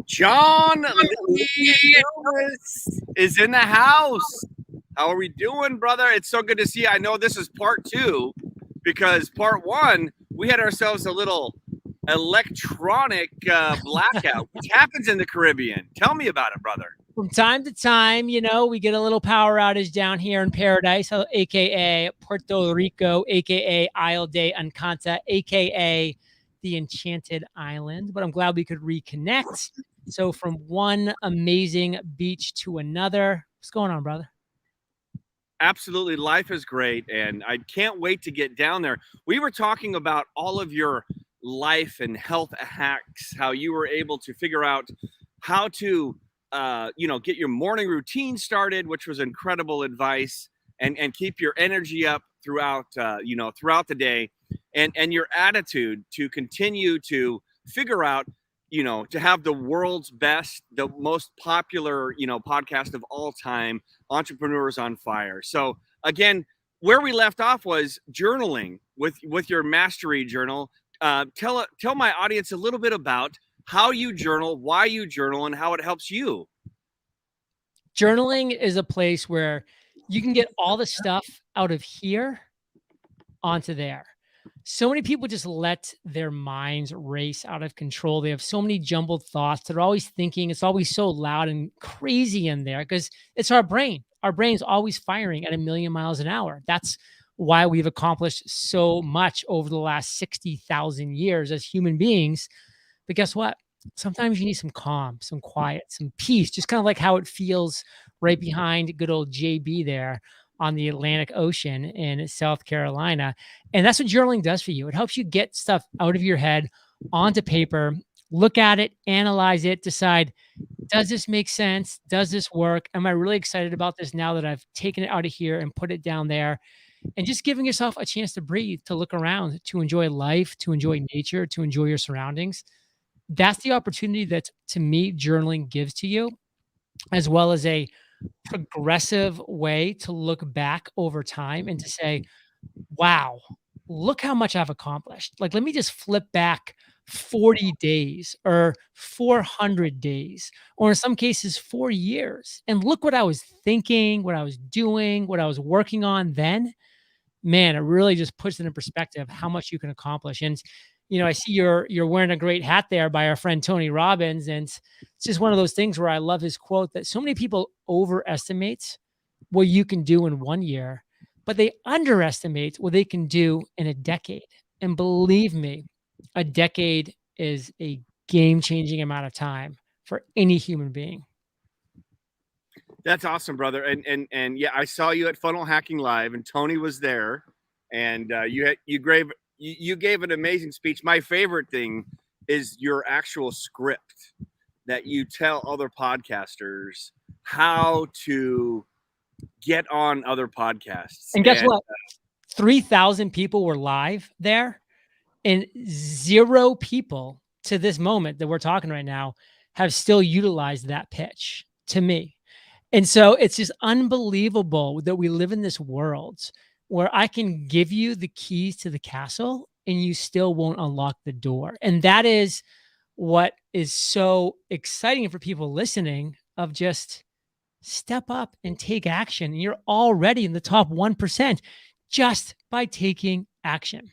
John Lewis is in the house. How are we doing, brother? It's so good to see you. I know this is part two because part one, we had ourselves a little electronic blackout, which happens in the Caribbean. Tell me about it, brother. From time to time, we get a little power outage down here in Paradise, aka Puerto Rico, aka Isle de Encanta, aka the Enchanted Island. But I'm glad we could reconnect. So from one amazing beach to another, what's going on, brother? Absolutely. Life is great. And I can't wait to get down there. We were talking about all of your life and health hacks, how you were able to figure out how to get your morning routine started, which was incredible advice, and keep your energy up throughout throughout the day, and your attitude to continue to figure out, to have the world's best, the most popular, podcast of all time, Entrepreneurs on Fire. So again, where we left off was journaling with your mastery journal. Tell my audience a little bit about how you journal, why you journal, and how it helps you. Journaling is a place where you can get all the stuff out of here onto there. So many people just let their minds race out of control. They have so many jumbled thoughts. They're always thinking. It's always so loud and crazy in there because it's our brain. Our brain's always firing at 1,000,000 miles an hour. That's why we've accomplished so much over the last 60,000 years as human beings. But guess what? Sometimes you need some calm, some quiet, some peace, just kind of like how it feels right behind good old JB there on the Atlantic Ocean in South Carolina. And that's what journaling does for you. It helps you get stuff out of your head onto paper, look at it, analyze it, decide, does this make sense? Does this work? Am I really excited about this now that I've taken it out of here and put it down there? And just giving yourself a chance to breathe, to look around, to enjoy life, to enjoy nature, to enjoy your surroundings. That's the opportunity that, to me, journaling gives to you, as well as a progressive way to look back over time and to say, wow, look how much I've accomplished. Like, let me just flip back 40 days or 400 days, or in some cases, 4 years. And look what I was thinking, what I was doing, what I was working on then. Man, it really just puts it in perspective how much you can accomplish. And I see you're wearing a great hat there by our friend Tony Robbins. And it's just one of those things where I love his quote that so many people overestimate what you can do in 1 year, but they underestimate what they can do in a decade. And believe me, a decade is a game-changing amount of time for any human being. That's awesome, brother. And yeah, I saw you at Funnel Hacking Live, and Tony was there, and you gave an amazing speech. My favorite thing is your actual script that you tell other podcasters how to get on other podcasts. And guess what? 3,000 people were live there, and 0 people to this moment that we're talking right now have still utilized that pitch to me. And so it's just unbelievable that we live in this world where I can give you the keys to the castle and you still won't unlock the door. And that is what is so exciting for people listening, of just step up and take action. And you're already in the top 1% just by taking action.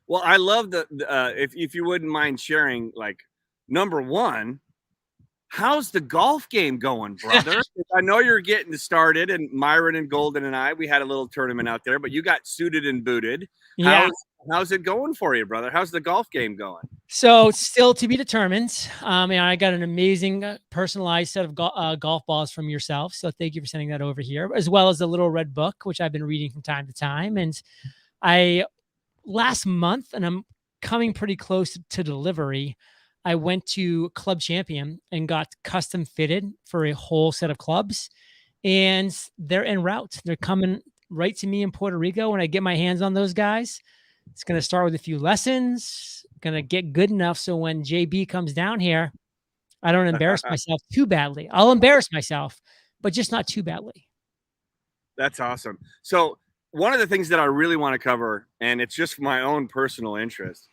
Well, I love if you wouldn't mind sharing, like, number one, how's the golf game going, brother? I know you're getting started, and Myron and Golden and I, we had a little tournament out there, but you got suited and booted. Yeah. How's it going for you, brother? How's the golf game going? So still to be determined. I got an amazing personalized set of golf balls from yourself. So thank you for sending that over here, as well as a little red book, which I've been reading from time to time. And last month, and I'm coming pretty close to delivery, I went to Club Champion and got custom fitted for a whole set of clubs, and they're en route. They're coming right to me in Puerto Rico. When I get my hands on those guys, it's going to start with a few lessons, going to get good enough so when JB comes down here, I don't embarrass myself too badly. I'll embarrass myself, but just not too badly. That's awesome. So one of the things that I really want to cover, and it's just for my own personal interest,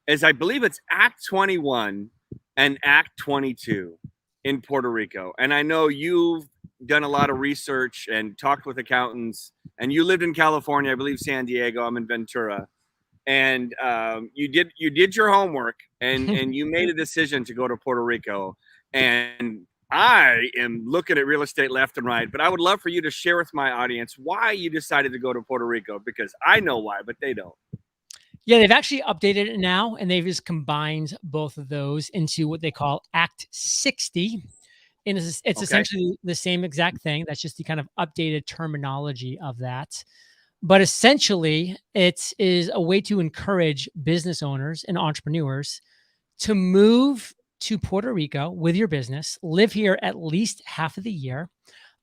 is I believe it's Act 21 and Act 22 in Puerto Rico. And I know you've done a lot of research and talked with accountants, and you lived in California, I believe San Diego. I'm in Ventura, and you did your homework, and you made a decision to go to Puerto Rico. And I am looking at real estate left and right, but I would love for you to share with my audience why you decided to go to Puerto Rico, because I know why, but they don't. Yeah, they've actually updated it now, and they've just combined both of those into what they call Act 60. And it's Okay. essentially the same exact thing. That's just the kind of updated terminology of that. But essentially, it is a way to encourage business owners and entrepreneurs to move to Puerto Rico with your business, live here at least half of the year.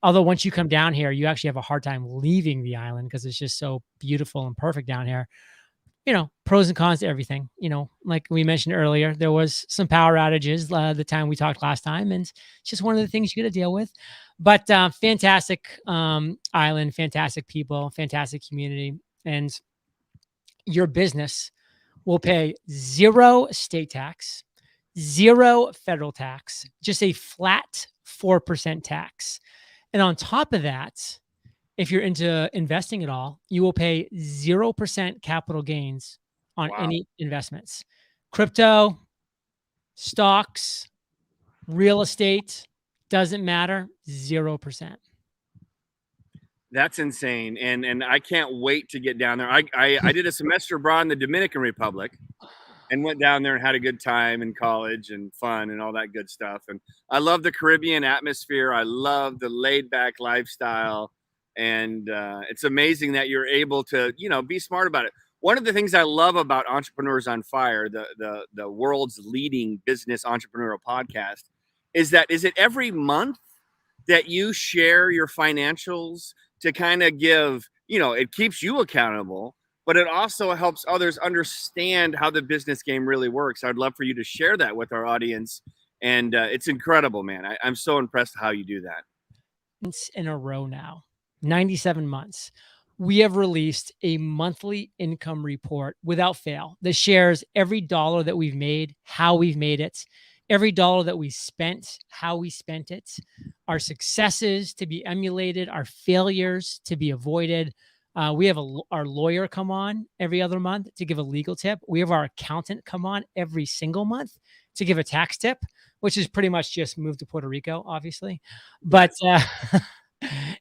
Although once you come down here, you actually have a hard time leaving the island because it's just so beautiful and perfect down here. Pros and cons to everything. Like we mentioned earlier, there was some power outages the time we talked last time, and it's just one of the things you got to deal with. But fantastic island, fantastic people, fantastic community, and your business will pay zero state tax, zero federal tax, just a flat 4% tax. And on top of that, if you're into investing at all, you will pay 0% capital gains on Wow. any investments. Crypto, stocks, real estate, doesn't matter, 0%. That's insane, and I can't wait to get down there. I did a semester abroad in the Dominican Republic, and went down there and had a good time in college and fun and all that good stuff. And I love the Caribbean atmosphere. I love the laid back lifestyle, and it's amazing that you're able to be smart about it. One of the things I love about Entrepreneurs on Fire, the world's leading business entrepreneurial podcast, is it every month that you share your financials to kind of give, it keeps you accountable, but it also helps others understand how the business game really works. I'd love for you to share that with our audience. And it's incredible, man. I'm so impressed how you do that. In a row now, 97 months, we have released a monthly income report without fail that shares every dollar that we've made, how we've made it, every dollar that we spent, how we spent it, our successes to be emulated, our failures to be avoided. We have our lawyer come on every other month to give a legal tip. We have our accountant come on every single month to give a tax tip, which is pretty much just move to Puerto Rico, obviously. But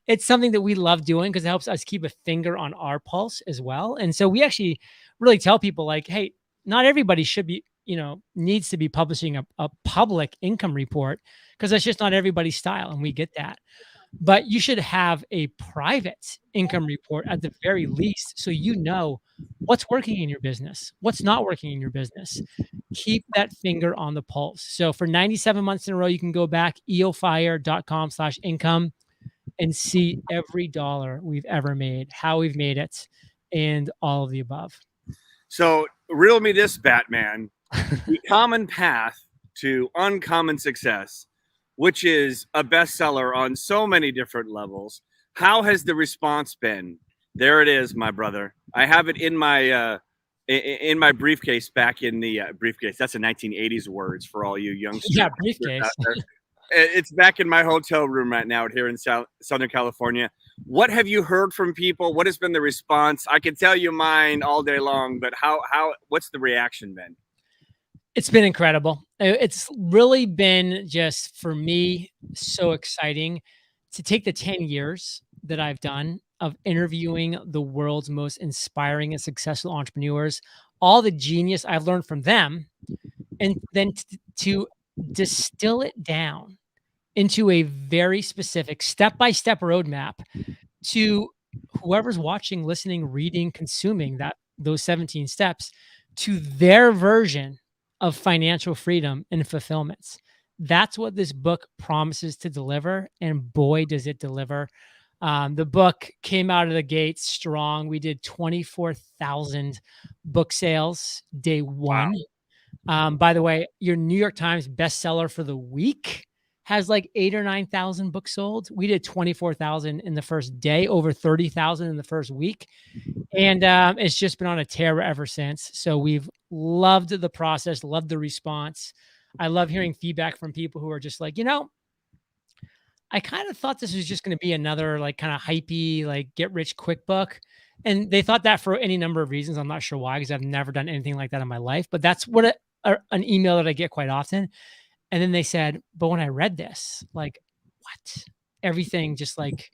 it's something that we love doing because it helps us keep a finger on our pulse as well. And so we actually really tell people like, hey, not everybody should be, needs to be publishing a public income report because that's just not everybody's style. And we get that. But you should have a private income report at the very least so you know what's working in your business, what's not working in your business. Keep that finger on the pulse. So for 97 months in a row, you can go back, eofire.com/income, and see every dollar we've ever made, how we've made it, and all of the above. So riddle me this, Batman. The common path to uncommon success, which is a bestseller on so many different levels. How has the response been? There it is, my brother. I have it in my briefcase, back in the briefcase. That's a 1980s words for all you youngsters. Yeah, briefcase. It's back in my hotel room right now here in Southern California. What have you heard from people? What has been the response? I can tell you mine all day long, but what's the reaction been? It's been incredible. It's really been just for me so exciting to take the 10 years that I've done of interviewing the world's most inspiring and successful entrepreneurs, all the genius I've learned from them, and then to distill it down into a very specific step-by-step roadmap to whoever's watching, listening, reading, consuming those 17 steps to their version of financial freedom and fulfillment. That's what this book promises to deliver, and boy, does it deliver. The book came out of the gate strong. We did 24,000 book sales day one. Wow. By the way, your New York Times bestseller for the week has like 8,000 or 9,000 books sold. We did 24,000 in the first day, over 30,000 in the first week. And it's just been on a tear ever since. So we've loved the process, loved the response. I love hearing feedback from people who are just like, I kind of thought this was just going to be another like kind of hypey, like get rich quick book. And they thought that for any number of reasons. I'm not sure why, because I've never done anything like that in my life. But that's what an email that I get quite often. And then they said, but when I read this, like, what? Everything just like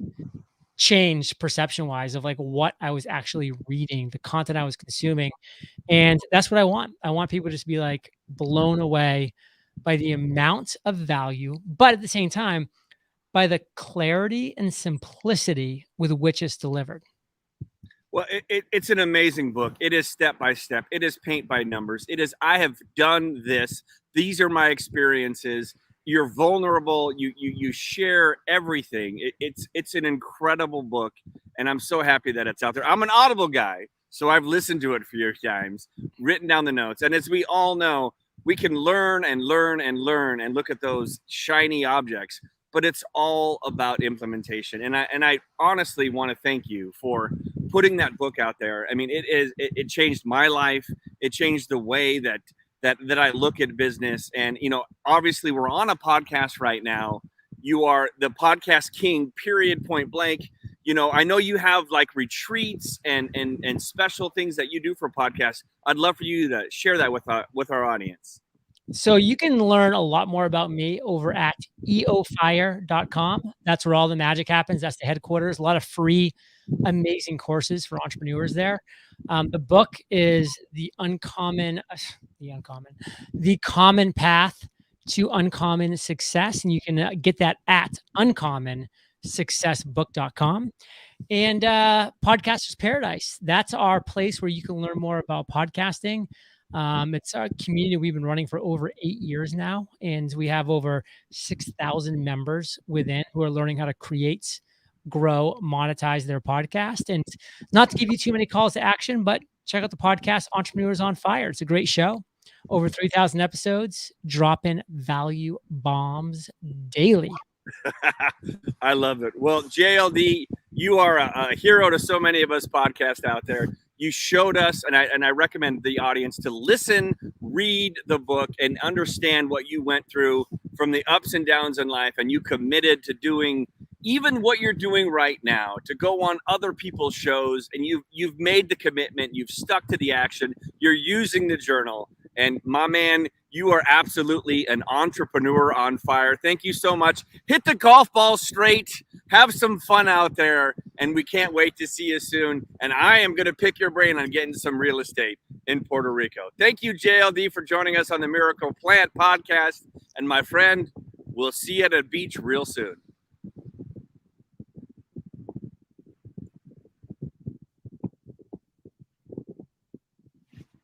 changed perception wise of like what I was actually reading, the content I was consuming. And that's what I want. I want people to just be like blown away by the amount of value, but at the same time, by the clarity and simplicity with which it's delivered. Well, it's an amazing book. It is step by step. It is paint by numbers. It is, I have done this. These are my experiences. You're vulnerable. You share everything. It's an incredible book, and I'm so happy that it's out there. I'm an Audible guy, so I've listened to it a few times, written down the notes, and as we all know, we can learn and learn and learn and look at those shiny objects, but it's all about implementation. And I honestly want to thank you for putting that book out there. I mean, it changed my life. It changed the way that I look at business. And obviously we're on a podcast right now. You are the podcast king, period, point blank. I know you have like retreats and special things that you do for podcasts. I'd love for you to share that with our audience. So you can learn a lot more about me over at eofire.com. That's where all the magic happens. That's the headquarters. A lot of free, amazing courses for entrepreneurs there. The book is the common path to uncommon success. And you can get that at uncommonsuccessbook.com. And Podcasters Paradise. That's our place where you can learn more about podcasting. It's a community we've been running for over 8 years now, and we have over 6,000 members within who are learning how to create, grow, monetize their podcast. And not to give you too many calls to action, but check out the podcast Entrepreneurs on Fire. It's a great show. Over 3,000 episodes, dropping value bombs daily. I love it. Well, JLD, you are a hero to so many of us podcasts out there. You showed us, and I recommend the audience to listen, read the book, and understand what you went through from the ups and downs in life. And you committed to doing even what you're doing right now, to go on other people's shows, and you've made the commitment. You've stuck to the action. You're using the journal. And my man, you are absolutely an entrepreneur on fire. Thank you so much. Hit the golf ball straight. Have some fun out there. And we can't wait to see you soon. And I am going to pick your brain on getting some real estate in Puerto Rico. Thank you, JLD, for joining us on the Miracle Plant podcast. And my friend, we'll see you at a beach real soon.